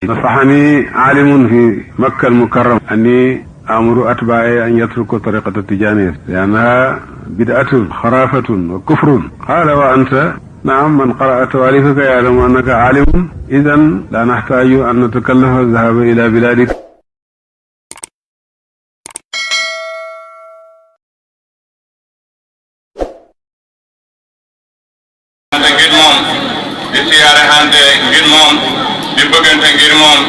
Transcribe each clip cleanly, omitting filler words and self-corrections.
نصحني عالم في مكة المكرمة أني أمر أتباعي أن يتركوا طريقة التجانية لأنها بدعة خرافة وكفر. قال وأنت؟ نعم، من قرأ تواليفك يعلم أنك عالم، إذن لا نحتاج أن نتكلف الذهاب إلى بلادك. di bëggante ngir moom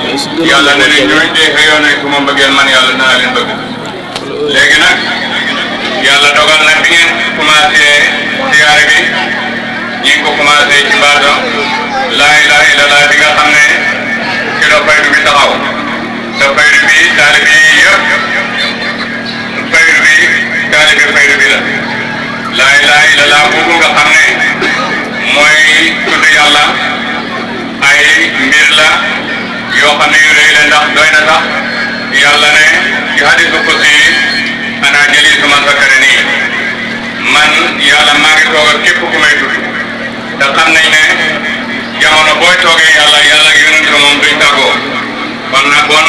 yàlla ne ne ñooy dee xëyoon nañ ku ma bëggeel man yàlla naa leen bëgg. léegi nag yàlla dogal na bi ngeen commencé siyaare bi ñi ngi ko commencé ci baatu laa ilaha illallah bi nga xam ne ci la faydu bi taxaw te faydu bi taalibe yi yëpp faydu bi taalibe faydu bi la laa ilaha illallah boobu nga xam ne mooy tudd yàlla ay mbir la yoo xam ne yu rëy la ndax doy na sax yàlla ne ci hadiisu qudsi ana jaliisu man zakarani man yàlla maa ngi toog ak képp ku may tudd te xam nañ ne jamono booy toogee yàlla yàlla ak yonent moom duñ tàggoo kon nag bon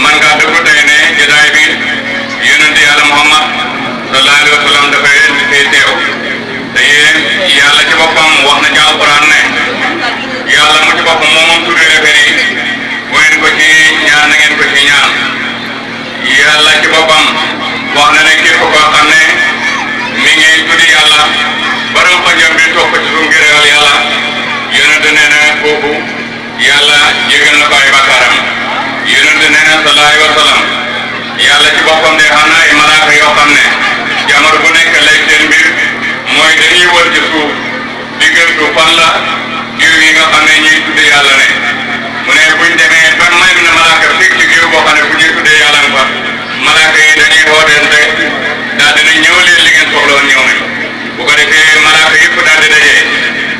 man ngaa dëggu tey ne jotaay bi yonent yàlla Muhammad sallallahu alayhi wa sallam dafay teew te yéen yàlla ci boppam wax na ci alquran ne yàlla mu ci boppam moom tudde refet yi bu ngeen ko ci ñaan na ngeen ko ci ñaan yàlla ci boppam wax na ne képp koo xam ne mi ngi tuddi yàlla baram xajam bi toog ko ci suuf ngir ragal yàlla yonente nee na kooku yàlla jégal na ko ay bakkaaram yonente nee na sallallahu alayhi wa sallam yàlla ci boppam de xam na ay malaaka yoo xam ne jamono bu nekk lay seen mbir mooy dañuy wër ci suuf di gëstu fan la jiw yi nga xam ne ñuy tuddee yàlla ne mu ne buñ demee ba may na malaaka fekk ci jiw boo xam ne fu ñuy tuddee yàlla nga fa malaaka yi dañuy wootente daal dina ñëw leen li ngeen soxla woon ñëw nañ bu ko defee malaaka yëpp daal di dajee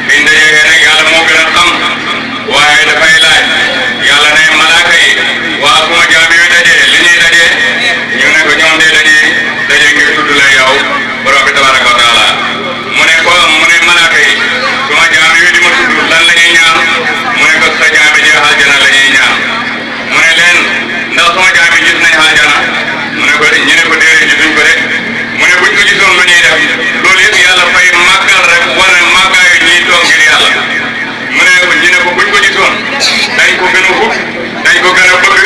biñ dajee nag yàlla moo gën a xam waaye dafay laaj yàlla ne malaaka yi waa suma jaam yooyu dajee li ñuy dajee ñu ne ko ñoom de dajee ngir tudd la yow borom bi tabaraka wa taala mu ne malaaka yi suma jaam yooyu di ma tudd lan la ñuy ñaan mu ne ko sa jaam ji aljana la ñuy ñaan mu ne leen ndax suma jaam yi gis nañ aljana mu ne ko ñu ne ko déedéet gisuñ ko rek mu ne buñ ko gisoon lu ñuy def loolu yëpp yàlla fay màggal rek wane màggaayu ñiy toog ngir yàlla mu ne ñu ne ko buñ ko gisoon dañ ko gën a xut dañ ko gën a bëgg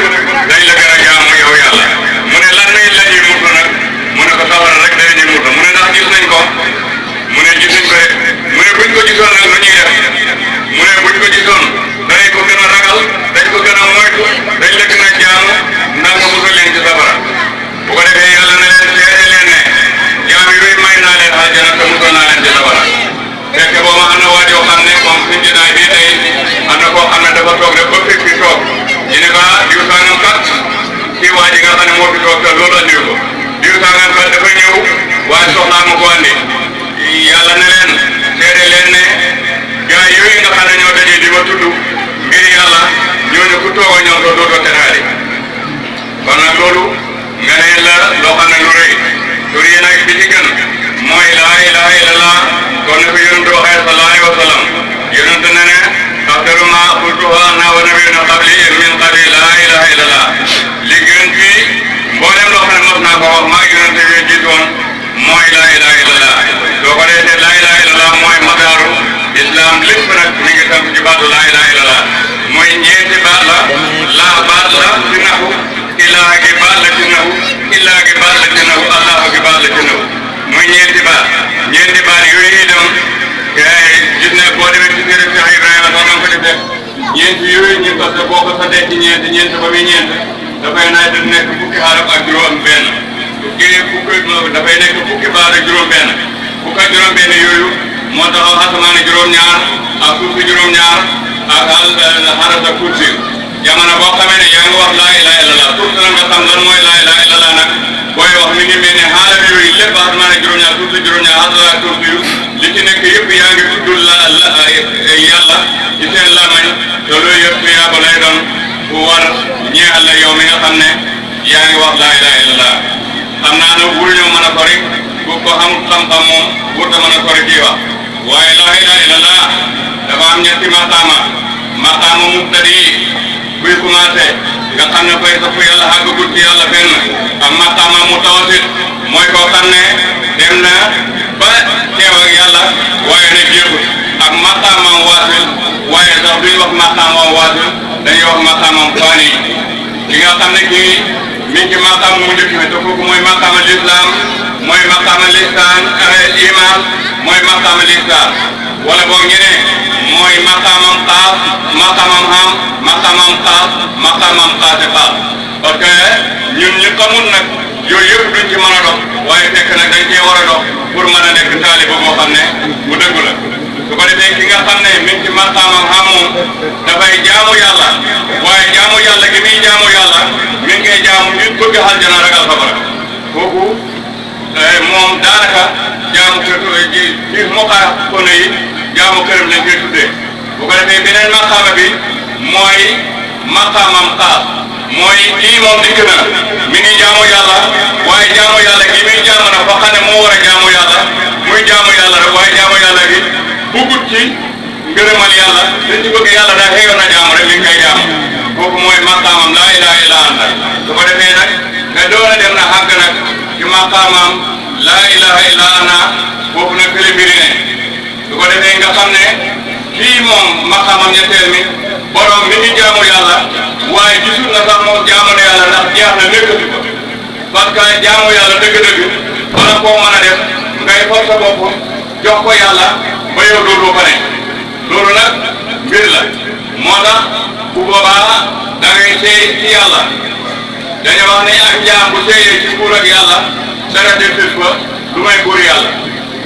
dañ la gën a jaamu yow yàlla mu ne lan la ñuy mutu nag mu ne ko sawara rek dañ ñuy mutu mu ne ndax gis nañ ko mu ne gisuñ ko rek mu ne buñ ko gisoon nag lu ñuy def mu ne buñ ko gisoon dañ ko gën a ragal dañ ko gën a moytu dañ la gën a jaamu ndax nga musal leen ci safara bu ko defee yàlla na leen seede leen ne jaam yooyu may naa leen aljana te musal naa leen ci safara fekk boobu am na waa yoo xam ne comme suñ jotaay bii tey am na koo xam ne dafa toog rek ba fekk fi toog ñu ne ko diw sangam kat ci waa ji nga xam ne moo fi toog te loolu andiw ko diw sangam kat dafa ñëw waaye soxlaa ma ko andi yàlla ne leen seede leen ne gaa yooyu nga xam ne ñoo dajee di ma tudd ngir yàlla ñooñu ku toog a ñoom doo dootoo tenaali kon nag loolu nga ne la loo xam ne lu rëy tur yi nag bi ci gën mooy laa ilaha illallah kon ne ko yonent waxee sallallahu alayhi wa sallam yonent ne ne afdalu ma qultuhu ana wa nabiyyuna qabli min qabli laa ilaha illallah li gën ci mboolem loo xam ne mos naa ko wax maa yonent yooyu jiitoon mooy laa ilaha illallah soo ko dee laa ilaha illallah mooy madaaru islam lépp nag mi ngi tënk ci baatu laa ilaha illallah mooy ñeenti baat la laa baat la ci naxu ilaa gi baat la ci naxu illaa gi baat la ci naxu allahu gi baat la ci naxu mooy ñeenti baat yooyu itam gis ne boo demee ci téere Cheikh Ibrahima sax nga ko defee ñeenti yooyu ñu parce que boo ko santee ci ñeent ba muy ñeent dafay naaj di nekk fukki xaraf ak juróom benn dafay nekk fukki baat ak juróom benn fukk ak juróom benn yooyu moo taxaw asamaani juróom-ñaar ak suuf si juróom-ñaar ak xaras ak kursi jamono boo xamee ne yaa ngi wax laa ilaha illallah pour que nga xam lan mooy laa ilaha illallah nag booy wax mi ngi mel ne xaaral yooyu lépp asamaani juróom-ñaar suuf si juróom-ñaar xaras ak kursi yu li ci nekk yëpp yaa ngi tudd yàlla ci seen lamañ te loolu yëpp yaa ko lay doon bu war ñeexal la yow mi nga xam ne yaa ngi wax laa ilaha illallah xam naa ne wul ñoo mën a sori bu ko xam-xam moom wurta mën a sori kii wax waaye laa ilaha illallah dafa am ñetti maqaama mubtadi buy commencé nga xam ne koy topp yàlla àggagul ci yàlla fenn ak maqaama mutawasit mooy koo xam ne dem na ba teew ak yàlla waaye ne jéegul ak maqaamam waasil waaye sax duñ wax maqaamam waasil dañuy wax maqaamam faani ki nga xam ne kii mi ngi ci maqaam mu njëkk mi te kooku mooy maqaama lislaam mooy maqaama lisaan iman mooy maqaama lisaan wala boog ñeneen mooy maqaamam xaas maqaamam xam maqaamam xaas maqaamam xaasi xaas parce que ñun ñu xamul nag yooyu yëpp duñ ci mën a dox waaye fekk nag dañ cee war a dox pour mën a nekk taaliba boo xam ne bu dëggu la su ko defee ki nga xam ne mi ngi ci maqaamam xam moom dafay jaamu yàlla waaye jaamu yàlla gi muy jaamu yàlla mi ngi koy jaamu nit bëgg aljana ragal safara kooku moom daanaka jaamu kër ci mokaa kono yi jaamu këram lañ koy tuddee bu ko defee beneen maqaama bi mooy maqaamam xaas mooy kii moom dikk na mi ngi jaamu yàlla waaye jaamu yàlla gi muy jaamu na fa xam ne moo war a jaamu yàlla muy jaamu yàlla rek waaye jaamu yàlla gi bugut ci ngërëmal yàlla dañ ci bëgg yàlla daa xëyoon na jaamu rek mi ngi koy jaamu kooku mooy maqaamam laa ilaaha illa anta su ko defee nag nga doon a dem na xàgg nag ci maqaamam laa ilaaha illa ana foofu nag kële mbiri ne su ko defee nga xam ne kii moom maqaamam ñetteel mi borom mi ngi jaamu yàlla waaye gisul na sax moom jaamu na yàlla ndax jeex na nekkati ko parce que jaamu yàlla dëgg-dëgg bala koo mën a def ngay for sa bopp jox ko yàlla ba yow dootoo ko ne loolu nag mbir la moo tax bu boobaa da ngay seey ci yàlla dañu wax ne ak jaam bu seeyee ci nguur ak yàlla dara defis fa lu may góor yàlla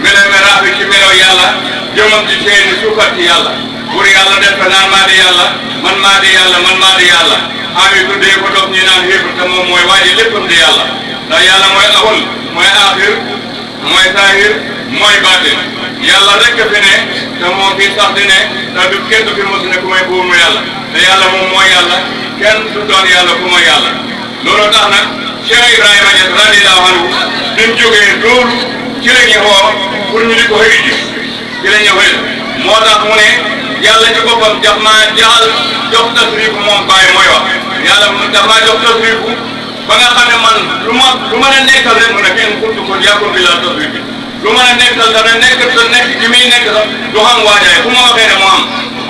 melo raafi ci melo yàlla jëmam ci seeni suukat ci yàlla pour yàlla def ko naan maa di yàlla man maa di yàlla man maa di yàlla xaami tuddee ko dof ñi naan xépp te moom mooy waaye léppam di yàlla ndax yàlla mooy awal mooy aaxir mooy saahir mooy baatin yàlla rek fi ne te moom fii sax di ne te du kenn du fi mos ne ku may buumu yàlla te yàlla moom mooy yàlla kenn du doon yàlla ku mooy yàlla loolu tax nag Cheikh Ibrahima Niass radiyallahu anhu bi mu jógee loolu ci la ñu woo pour ñu di ko xëy ji ci la ñu xëy moo tax mu ne yàlla ci boppam jox maa jox tasrifu moom Baye mooy wax yàlla jox maa jox tasrifu ba nga xam ne man lu ma la nekkal rek mu ne kenn kuntu ko yàqul bi la tasrifi lu ma la nekkal dana nekk ci muy nekk sax du xam waajaay fu ma waxee ne mu am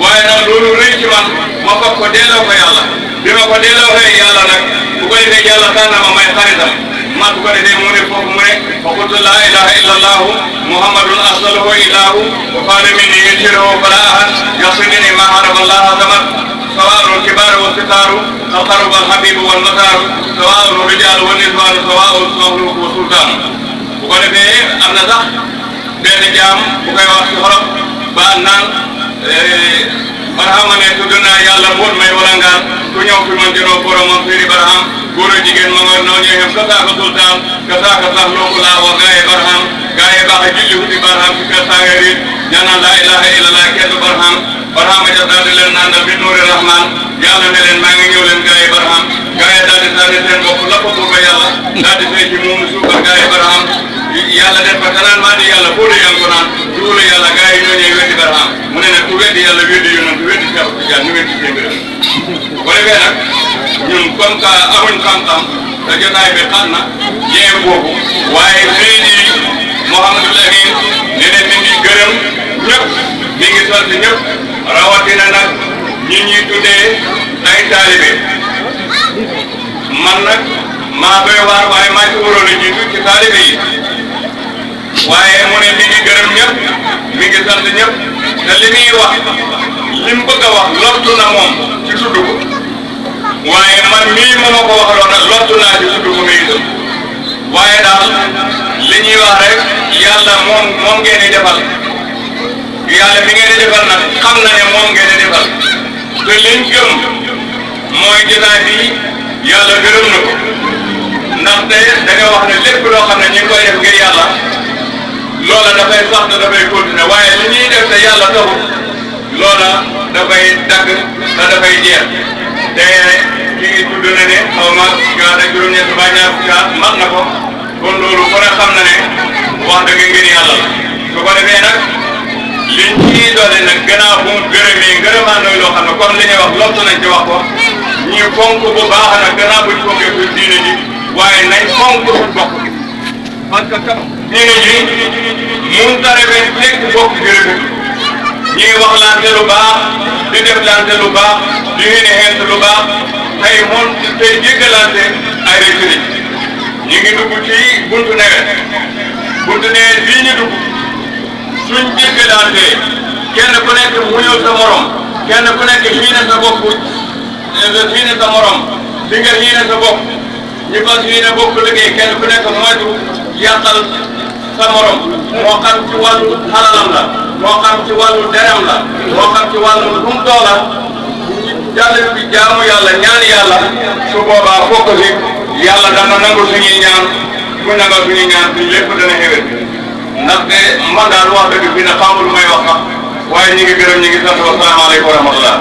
waaye nag loolu rëy ci man ma fab ko delloo ko yàlla bi ma ko delloo ko yàlla nag bu ko defee yàlla tànn ma may xaritam ma bu ko defee mu ne foofu mu ne fa qultu laa ilaha illa allahu muhammadun arsalahu ilahu wa qaala minni yashirahu fala ahad yasinini ma harama allaha samat sawaa'un kibaaru wa sikaaru alqaru wal habibu wal mataaru sawaa'un rijaalu wa niswaanu sawaa'un mahluuku wa sultaanu bu ko defee am na sax benn jaam bu koy wax ci xolof ba naan barahama ne tudd naa yàlla mboot may walangaan ku ñëw fi man jënoo boromam féeri baraham góor a jigéen ma nga noo ñëwee ka saaka sultaan ka saaka sax looku laa wa gaaye baraham gaaye baax a julli wuti baraham ci kër saaga riit ñaanaan laa ilaha illallah kenn baraham barahama ja daal di leen nandal bi nuuri rahman yàlla ne leen maa ngi ñëw leen gaaye baraham gaaye daal di sànni seen bopp la ko ba yàlla daal di sey ci moomu suukar gaaye baraham yàlla def ba kanaan maa di yàlla foo de yang ko naan duula yàlla gaaye ñoo ñëw weddi baraham mu ne nag ku weddi yàlla weddi yonent weddi Cheikh Tidiane ñu weddi seen mbir bu ko defee nag ñun comme que amuñ xam-xam te jotaay bi xam na yee boobu waaye Seydi Mouhamadul Amin ne ne mi ngi gërëm ñëpp mi ngi sant ñëpp rawatina nag ñi ñuy tuddee ay taalibe man nag maa doy waar waaye maa ci waroon a jiitu ci taalibe yi waaye mu ne mi ngi gërëm ñëpp mi ngi sant ñëpp te li muy wax li mu bëgg a wax lottu na moom ci tudd ko waaye man mii moo ko waxaloon nag lottu naa ci tudd ko muy itam waaye daal li ñuy wax rek yàlla moom ngeen di defal yàlla mi ngeen di defal nag xam na ne moom ngeen di defal te liñ gëm mooy jotaay bi yàlla gërëm na ko ndaxte da nga wax ne lépp loo xam ne ñu ngi koy def ngir yàlla loola dafay sax te dafay continuer waaye li ñuy def te yàlla taxul loola dafay dagg te dafay jeex te kii tudd na ne xaw ma gaa da juróom-ñett ba ñaar gaa mat na ko kon loolu ku ne xam na ne wax dëgg ngir yàlla la su ko defee nag liñ ciy doole nag gannaaw bu mu gërëmee ngërëmaan looy loo xam ne comme li ñuy wax lottu nañ ci wax ko ñii fonk bu baax nag gannaaw buñ fonkee suñ diine ji waaye nañ fonk suñ bokk gi parce que tam diine ji mun tarabe nekk bokk jërëjëf ñii waxlante lu baax di deflante lu baax di xeent lu baax tey moom tey jéggalante ay récurité ñu ngi dugg ci buntu nawet bii ñu dugg suñ jéggalante kenn ku nekk muñul sa morom kenn ku nekk xiine sa bopp xiine sa morom di nga xiine sa bopp ñu fas xiine bokk liggéey kenn ku nekk moytu yàqal sa morom moo xam ci wàllu xalalam la moo xam ci wàllu derem la moo xam ci wàllu lum doola jàll bi jaamu yàlla ñaan yàlla su boobaa fokk si yàlla dana nangu suñuy ñaan mu nangal suñuy ñaan suñu lépp dana xewet ndaxte man daal wax dëgg fi ne xamul lu may wax sax waaye ñi ngi gërëm ñi ngi sant wa salaamaaleykum wa rahmatullah